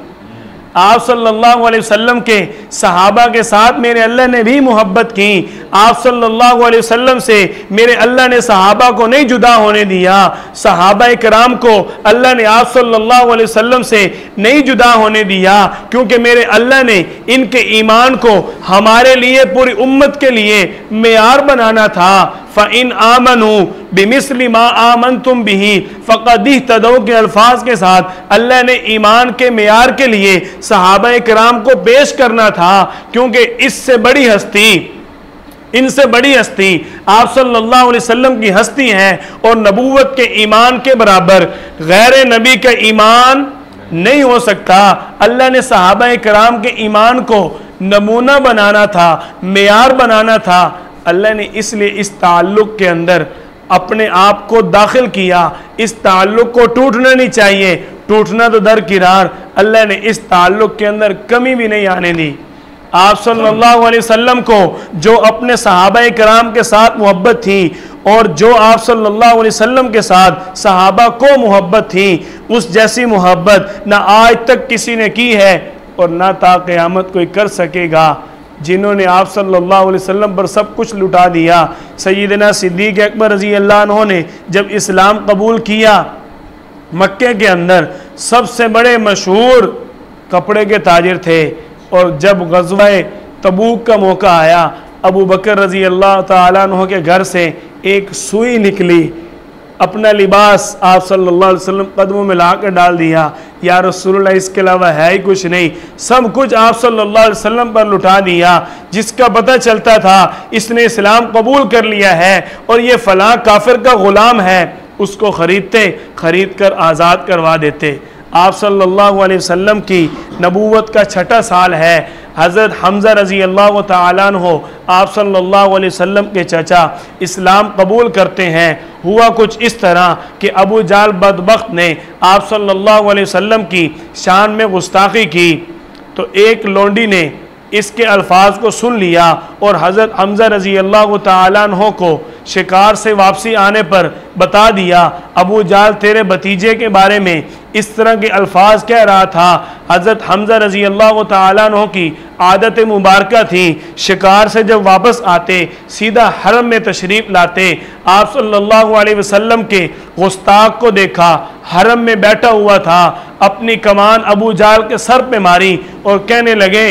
आप सल्लल्लाहु अलैहि वसल्लम के सहाबा के साथ मेरे अल्लाह ने भी मोहब्बत की। आप सल्लल्लाहु अलैहि वसल्लम से मेरे अल्लाह ने सहाबा को नहीं जुदा होने दिया, सहाबा इकराम को अल्लाह ने आप सल्लल्लाहु अलैहि वसल्लम से नहीं जुदा होने दिया, क्योंकि मेरे अल्लाह ने इनके ईमान को हमारे लिए, पूरी उम्मत के लिए मेयार बनाना था। फ़इन आमनू बिमिस्ली मा आमनतुम बिही फ़क़द इह्तदौ के अल्फाज के साथ अल्लाह ने ईमान के मेयार के लिए सहाबा इकराम को पेश करना था, क्योंकि इससे बड़ी हस्ती, इनसे बड़ी हस्ती आप सल्लल्लाहु अलैहि वसल्लम की हस्ती है, और नबूवत के ईमान के बराबर गैर नबी का ईमान नहीं हो सकता। अल्लाह ने सहाबा इकराम के ईमान को नमूना बनाना था, मेयार बनाना था। अल्लाह ने इसलिए इस ताल्लुक़ के अंदर अपने आप को दाखिल किया। इस ताल्लुक़ को टूटना नहीं चाहिए, टूटना तो दरकिरार, अल्लाह ने इस ताल्लुक़ के अंदर कमी भी नहीं आने दी। आप सल्लल्लाहु अलैहि वसल्लम को जो अपने सहाबा इकराम के साथ मोहब्बत थी, और जो आप सल्लल्लाहु अलैहि वसल्लम के साथ सहाबा को मोहब्बत थी, उस जैसी मोहब्बत ना आज तक किसी ने की है और ना ता क़यामत कोई कर सकेगा। जिन्होंने आप सल्लल्लाहु अलैहि वसल्लम पर सब कुछ लुटा दिया। सैयदना सिद्दीक़ अकबर रज़ी अल्लाह अन्हु ने जब इस्लाम कबूल किया, मक्के के अंदर सबसे बड़े मशहूर कपड़े के ताजिर थे, और जब ग़ज़वा तबूक का मौका आया, अबू बकर रज़ी अल्लाह ताला अन्हु के घर से एक सुई निकली, अपना लिबास आप सल्लल्लाहु अलैहि वसल्लम कदमों में ला कर डाल दिया, या रसूलुल्लाह इसके अलावा है ही कुछ नहीं, सब कुछ आप सल्लल्लाहु अलैहि वसल्लम पर लुटा दिया। जिसका पता चलता था इसने इस्लाम कबूल कर लिया है और ये फ़लाँ काफिर का ग़ुलाम है, उसको ख़रीद कर आज़ाद करवा देते। आप सल्लल्लाहु अलैहि वसल्लम की नबूवत का छठा साल है। हज़रत हमज़ा रज़ी अल्लाह तआला अन्हु आप सल्लल्लाहु अलैहि वसल्लम के चचा इस्लाम कबूल करते हैं। हुआ कुछ इस तरह कि अबू जाल बदबख्त ने आप सल्लल्लाहु अलैहि वसल्लम की शान में गुस्ताखी की, तो एक लोंडी ने इसके अल्फाज को सुन लिया और हज़रत हमज़ा रज़ी अल्लाह तआला अन्हु को शिकार से वापसी आने पर बता दिया, अबू जाल तेरे भतीजे के बारे में इस तरह के अल्फाज कह रहा था। हज़रत हमज़ा रज़ी अल्लाह तआला अन्हु की आदत मुबारका थी, शिकार से जब वापस आते सीधा हरम में तशरीफ़ लाते। आप सल्लल्लाहु अलैहि वसल्लम के गुस्ताख को देखा, हरम में बैठा हुआ था, अपनी कमान अबू जाल के सर पे मारी और कहने लगे,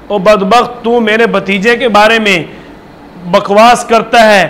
ओ बदबख्त, तू मेरे भतीजे के बारे में बकवास करता है,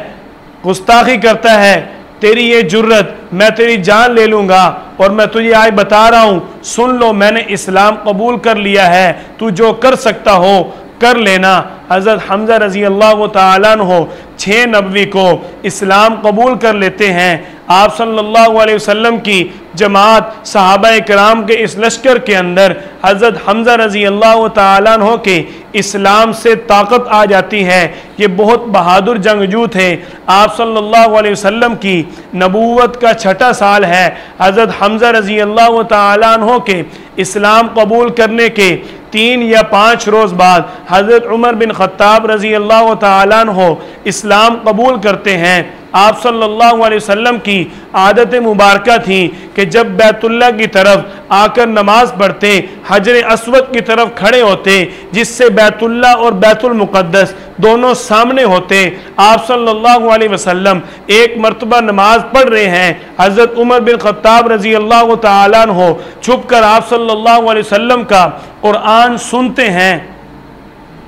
गुस्ताखी करता है, तेरी ये जुर्रत, मैं तेरी जान ले लूँगा। और मैं तुझे आज बता रहा हूँ, सुन लो, मैंने इस्लाम कबूल कर लिया है, तू जो कर सकता हो कर लेना। हज़रत हमज़ा रज़ी अल्लाह तआला अन्हु 6 नबवी को इस्लाम कबूल कर लेते हैं। आप सल्लल्लाहु अलैहि वसल्लम की जमात सहाबा इकराम के इस लश्कर के अंदर हज़रत हमज़ा रज़ी अल्लाह तआला अन्हु के इस्लाम से ताकत आ जाती है। ये बहुत बहादुर जंगजू थे। आप सल्लल्लाहु अलैहि वसल्लम की नबूवत का छठा साल है। हज़रत हमज़ा रज़ी अल्लाह तआला अन्हु के इस्लाम कबूल करने के 3 या 5 रोज़ बाद हज़रत उमर बिन ख़त्ताब रज़ी अल्लाह तआला अन्हु इस्लाम कबूल करते हैं। आप सल्लल्लाहु अलैहि वसल्लम की आदत मुबारका थी कि जब बैतुल्लाह की तरफ आकर नमाज पढ़ते, हजर अस्वद की तरफ खड़े होते, जिससे बैतुल्लाह और बैतुल मुक़द्दस दोनों सामने होते। आप सल्लल्लाहु अलैहि वसल्लम एक मरतबा नमाज पढ़ रहे हैं, हज़रत उमर बिन ख़त्ताब रज़ी अल्लाह तआला अन्हु छुप कर आप सल्लल्लाहु अलैहि वसल्लम का कुरान सुनते हैं।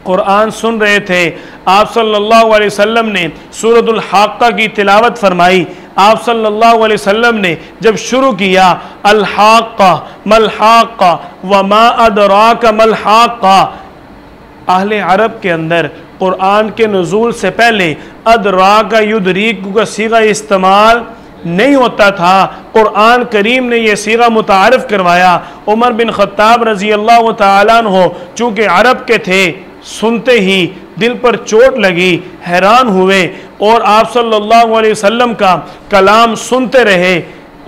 कुरान सुन रहे थे, आप सल्लल्लाहु अलैहि वसल्लम ने सूरतुल हाक़्क़ा की तिलावत फरमाई। आप सल्लल्लाहु अलैहि वसल्लम ने जब शुरू किया, अल हाक़्क़ा मल हाक़्क़ा व मा अदराका मल हाक़्क़ा, अहले अरब के अंदर कुरान के नुज़ूल से पहले अदराका युदरीकु का सीगा इस्तेमाल नहीं होता था। कुरान करीम ने यह सीगा मुतारिफ करवाया। उमर बिन ख़त्ताब रज़ी अल्लाह तआला अन्हु चूँकि अरब के थे, सुनते ही दिल पर चोट लगी, हैरान हुए और आप सल्लल्लाहु अलैहि वसल्लम का कलाम सुनते रहे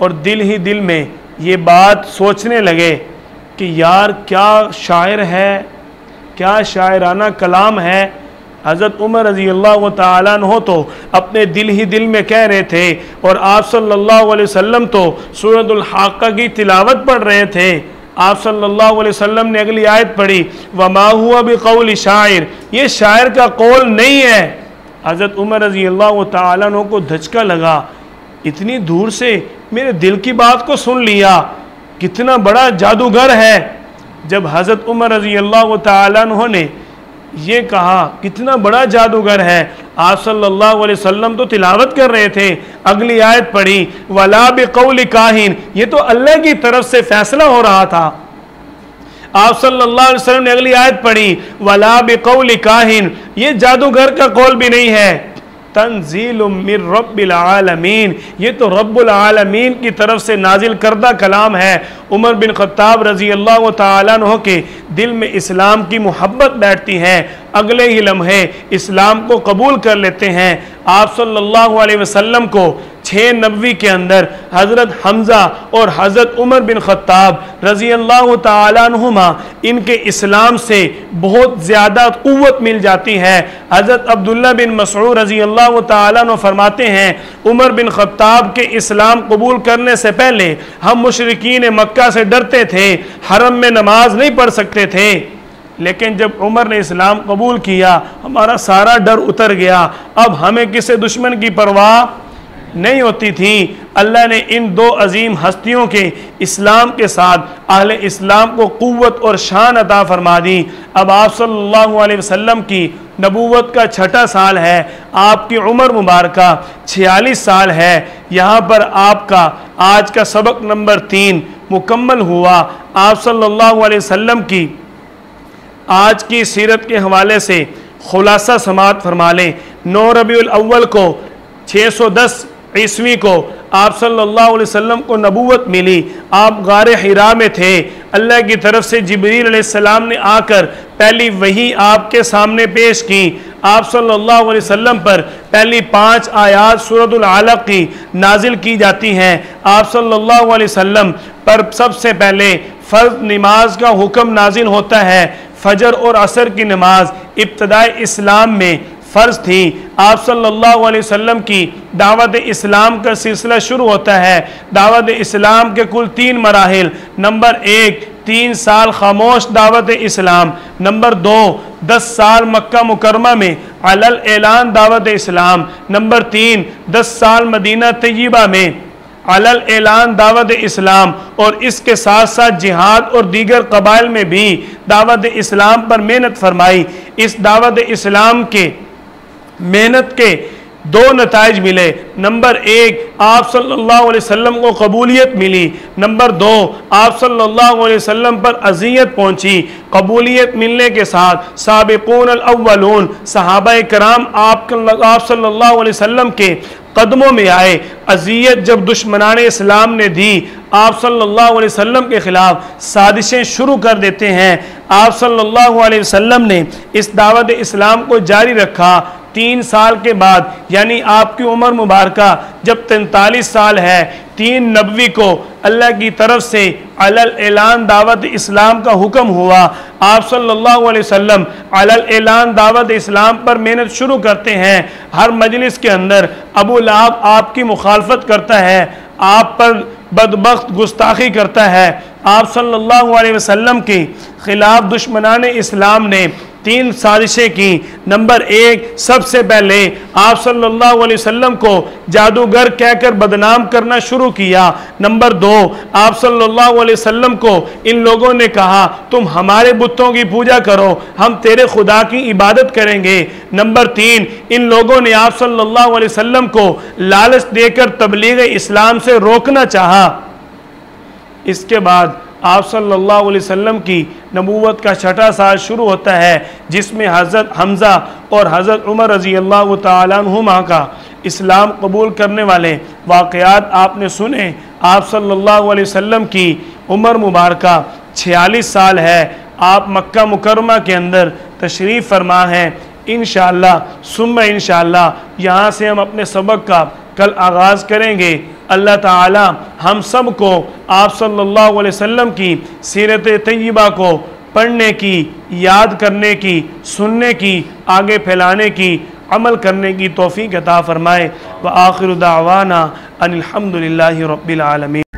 और दिल ही दिल में ये बात सोचने लगे कि यार क्या शायर है, क्या शायराना कलाम है। हज़रत उमर रज़ी अल्लाह तआला अन्हु तो अपने दिल ही दिल में कह रहे थे और आप सल्लल्लाहु अलैहि वसल्लम तो सूरतुल हाक़्क़ा की तिलावत पढ़ रहे थे। आप सल्लल्लाहु अलैहि वसल्लम ने अगली आयत पढ़ी, वमा हुआ बिक़ौल शायर, ये शायर का कौल नहीं है। हज़रत उमर रज़ी अल्लाह तआला अन्हु को धचका लगा, इतनी दूर से मेरे दिल की बात को सुन लिया, कितना बड़ा जादूगर है। जब हज़रत उमर रज़ी अल्लाह तआला अन्हु ने ये कहा कितना बड़ा जादूगर है, आप सल्लल्लाहु अलैहि वसल्लम तो तिलावत कर रहे थे, अगली आयत पढ़ी वला बिक़ौल काहिन, ये तो अल्लाह की तरफ से फैसला हो रहा था। आप सल्लल्लाहु अलैहि वसल्लम ने अगली आयत पढ़ी वला बिक़ौल काहिन, ये जादूगर का कौल भी नहीं है, तंज़ीलुम मिर रब्बिल आलमीन, ये तो रब्बुल आलमीन की तरफ से नाजिल करदा कलाम है। उमर बिन ख़त्ताब रज़ी अल्लाह तआला अन्हु के दिल में इस्लाम की मोहब्बत बैठती है, अगले ही लम्हे इस्लाम को कबूल कर लेते हैं। आप सल्लल्लाहु अलैहि वसल्लम को 6 नबवी के अंदर हज़रत हमज़ा और हज़रत उमर बिन ख़त्ताब रज़ी अल्लाह तआला अन्हुमा इनके इस्लाम से बहुत ज़्यादा क़ुव्वत मिल जाती है। हज़रत अब्दुल्ला बिन मसऊद रज़ी अल्लाह तआला अन्हु फरमाते हैं, उमर बिन ख़त्ताब के इस्लाम कबूल करने से पहले हम मुशरिकीन मक्का से डरते थे, हरम में नमाज नहीं पढ़ सकते थे, लेकिन जब उमर ने इस्लाम कबूल किया हमारा सारा डर उतर गया, अब हमें किसी दुश्मन की परवाह नहीं होती थी। अल्लाह ने इन 2 अजीम हस्तियों के इस्लाम के साथ अहले इस्लाम को क़ुव्वत और शान अता फरमा दी। अब आप सल्लल्लाहु अलैहि वसल्लम की नबूवत का 6ठा साल है, आपकी उम्र मुबारका 46 साल है। यहाँ पर आपका आज का सबक नंबर 3 मुकम्मल हुआ। आप सल्लल्लाहु अलैहि वसल्लम की आज की सीरत के हवाले से खुलासा समाअत फरमा लें। 9 रबीउल अव्वल को 610 ईस्वी को आप सल्लल्लाहु अलैहि वसल्लम को नबूवत मिली। आप गारे हिरा में थे, अल्लाह की तरफ से जिब्रील अलैहिस्सलाम ने आकर पहली वही आपके सामने पेश की। आप सल्लल्लाहु अलैहि वसल्लम पर पहली 5 आयात सूरतुल अलक़ की नाजिल की जाती हैं। आप सल्लल्लाहु अलैहि वसल्लम पर सबसे पहले फ़र्ज़ नमाज का हुक्म नाजिल होता है। फजर और असर की नमाज इब्तिदाई इस्लाम में फ़र्ज़ थी। आप सल्लल्लाहु अलैहि वसल्लम की दावत इस्लाम का सिलसिला शुरू होता है। दावत इस्लाम के कुल 3 मराहिल, नंबर 1 3 साल खामोश दावत इस्लाम, नंबर 2 10 साल मक्का मुकरमा में अलल ऐलान दावत इस्लाम, नंबर 3 10 साल मदीना तय्यबा में अलल ऐलान दावत इस्लाम, और इसके साथ साथ जिहाद और दीगर कबाइल में भी दावत इस्लाम पर मेहनत फरमाई। इस दावत इस्लाम के मेहनत के 2 नताइज मिले। नंबर 1 आप सल्लल्लाहु अलैहि वसल्लम को कबूलियत मिली, नंबर 2 आप सल्लल्लाहु अलैहि वसल्लम पर अज़ियत पहुंची। कबूलियत मिलने के साथ साबिक़ून अल अव्वलून सहाबाए कराम आप सल्लल्लाहु अलैहि वसल्लम के कदमों में आए। अज़ियत जब दुश्मनाने इस्लाम ने दी, आप सल्लल्लाहु अलैहि वसल्लम के ख़िलाफ़ साजिशें शुरू कर देते हैं। आप सल्लल्लाहु अलैहि वसल्लम ने इस दावत इस्लाम को जारी रखा। 3 साल के बाद यानी आपकी उम्र मुबारका जब 43 साल है, 3 नबवी को अल्लाह की तरफ से अलल ऐलान दावत इस्लाम का हुक्म हुआ। आप सल्लल्लाहु अलैहि वसल्लम अलल ऐलान दावत इस्लाम पर मेहनत शुरू करते हैं। हर मजलिस के अंदर अबू लहब आपकी मुखालफत करता है, आप पर बदबख्त गुस्ताखी करता है। आप सल्लल्लाहु अलैहि वसल्लम के ख़िलाफ़ दुश्मनाने इस्लाम ने 3 साजिशें की। नंबर 1 सबसे पहले आप सल्लल्लाहु अलैहि वसल्लम को जादूगर कहकर बदनाम करना शुरू किया। नंबर 2 आप सल्लल्लाहु अलैहि वसल्लम को इन लोगों ने कहा तुम हमारे बुतों की पूजा करो, हम तेरे खुदा की इबादत करेंगे। नंबर 3 इन लोगों ने आप सल्लल्लाहु अलैहि वसल्लम को लालच देकर तबलीग इस्लाम से रोकना चाहा। इसके बाद आप सल्लल्लाहु अलैहि वसल्लम की नबूवत का 6ठा साल शुरू होता है, जिसमें हज़रत हमज़ा और हज़रत उमर रज़ी अल्लाह तआला अन्हुमा का इस्लाम कबूल करने वाले वाक़यात आपने सुने। आप सल्लल्लाहु अलैहि वसल्लम की उम्र मुबारका 46 साल है। आप मक्का मुकरमा के अंदर तशरीफ़ फरमा हैं। इंशाअल्लाह सुम्मा इंशाअल्लाह यहाँ से हम अपने सबक का कल आगाज़ करेंगे। अल्लाह ताला हम सब को आप सल्लल्लाहु अलैहि वसल्लम की सीरत तय्यबा को पढ़ने की, याद करने की, सुनने की, आगे फैलाने की, अमल करने की तौफीक अता फरमाए। व आखिरु दावाना अनिल हम्दुलिल्लाहि रब्बिल आलमीन।